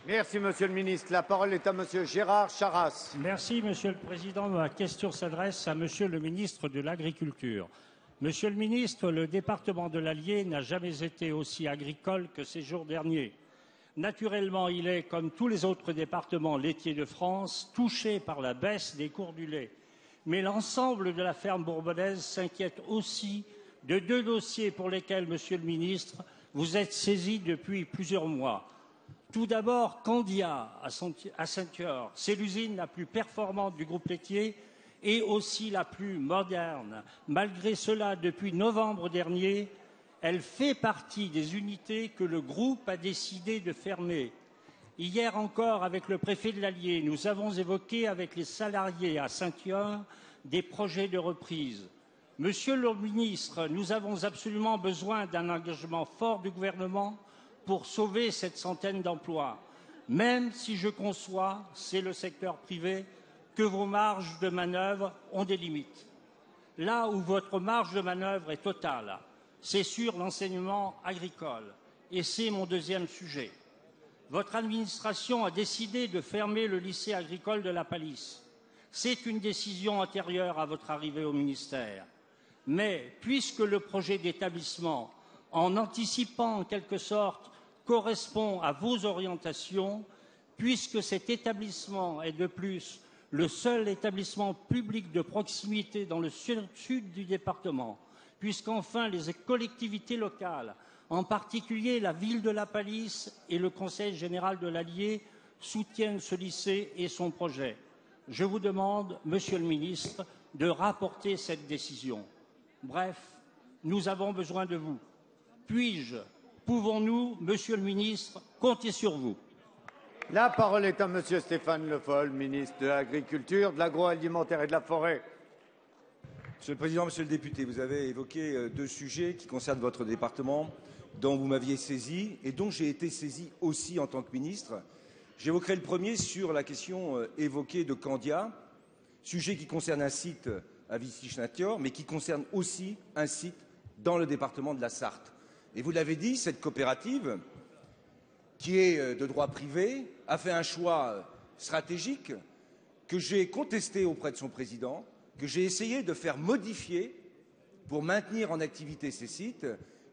Merci, Monsieur le ministre. La parole est à Monsieur Gérard Charras. Merci, Monsieur le Président. Ma question s'adresse à Monsieur le ministre de l'Agriculture. Monsieur le ministre, le département de l'Allier n'a jamais été aussi agricole que ces jours derniers. Naturellement, il est, comme tous les autres départements laitiers de France, touché par la baisse des cours du lait. Mais l'ensemble de la ferme bourbonnaise s'inquiète aussi de deux dossiers pour lesquels, Monsieur le ministre, vous êtes saisi depuis plusieurs mois. Tout d'abord, Candia à Saint-Thior, c'est l'usine la plus performante du groupe laitier et aussi la plus moderne. Malgré cela, depuis novembre dernier, elle fait partie des unités que le groupe a décidé de fermer. Hier encore, avec le préfet de l'Allier, nous avons évoqué avec les salariés à Saint-Thior des projets de reprise. Monsieur le ministre, nous avons absolument besoin d'un engagement fort du gouvernement pour sauver cette centaine d'emplois, même si je conçois, c'est le secteur privé, que vos marges de manœuvre ont des limites. Là où votre marge de manœuvre est totale, c'est sur l'enseignement agricole. Et c'est mon deuxième sujet. Votre administration a décidé de fermer le lycée agricole de la Palisse. C'est une décision antérieure à votre arrivée au ministère. Mais puisque le projet d'établissement, en anticipant en quelque sorte, correspond à vos orientations, puisque cet établissement est de plus le seul établissement public de proximité dans le sud du département, puisqu'enfin les collectivités locales, en particulier la ville de La Palisse et le Conseil général de l'Allier, soutiennent ce lycée et son projet. Je vous demande, Monsieur le ministre, de rapporter cette décision. Bref, nous avons besoin de vous. Pouvons-nous, Monsieur le ministre, compter sur vous? La parole est à Monsieur Stéphane Le Foll, ministre de l'Agriculture, de l'Agroalimentaire et de la Forêt. Monsieur le Président, Monsieur le député, vous avez évoqué deux sujets qui concernent votre département, dont vous m'aviez saisi et dont j'ai été saisi aussi en tant que ministre. J'évoquerai le premier sur la question évoquée de Candia, sujet qui concerne un site à Vichy-Saint-Thior, mais qui concerne aussi un site dans le département de la Sarthe. Et vous l'avez dit, cette coopérative, qui est de droit privé, a fait un choix stratégique que j'ai contesté auprès de son président, que j'ai essayé de faire modifier pour maintenir en activité ces sites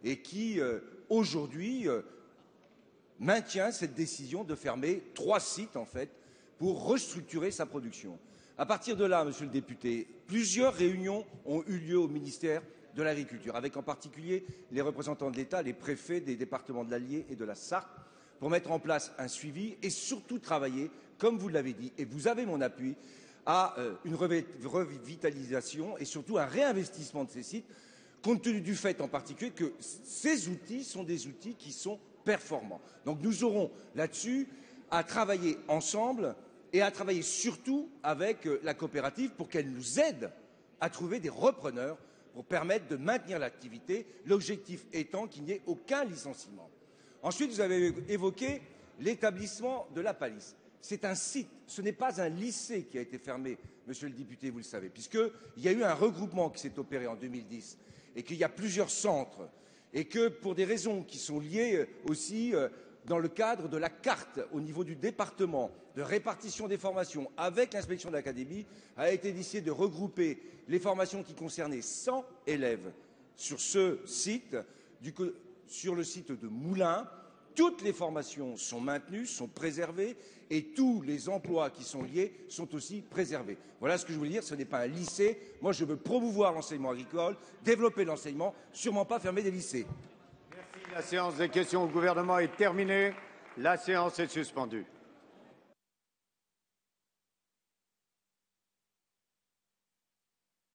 et qui, aujourd'hui, maintient cette décision de fermer 3 sites, en fait, pour restructurer sa production. À partir de là, Monsieur le député, plusieurs réunions ont eu lieu au ministère de l'Agriculture, avec en particulier les représentants de l'État, les préfets des départements de l'Allier et de la Sarthe, pour mettre en place un suivi et surtout travailler, comme vous l'avez dit, et vous avez mon appui, à une revitalisation et surtout un réinvestissement de ces sites, compte tenu du fait en particulier que ces outils sont des outils qui sont performants. Donc nous aurons là-dessus à travailler ensemble et à travailler surtout avec la coopérative pour qu'elle nous aide à trouver des repreneurs pour permettre de maintenir l'activité, l'objectif étant qu'il n'y ait aucun licenciement. Ensuite, vous avez évoqué l'établissement de La Palisse. C'est un site, ce n'est pas un lycée qui a été fermé, Monsieur le député, vous le savez, puisqu'il y a eu un regroupement qui s'est opéré en 2010 et qu'il y a plusieurs centres et que, pour des raisons qui sont liées aussi dans le cadre de la carte au niveau du département de répartition des formations avec l'inspection de l'académie, a été décidé de regrouper les formations qui concernaient 100 élèves sur ce site, sur le site de Moulins. Toutes les formations sont maintenues, sont préservées et tous les emplois qui sont liés sont aussi préservés. Voilà ce que je voulais dire, ce n'est pas un lycée. Moi, je veux promouvoir l'enseignement agricole, développer l'enseignement, sûrement pas fermer des lycées. Merci. La séance des questions au gouvernement est terminée. La séance est suspendue.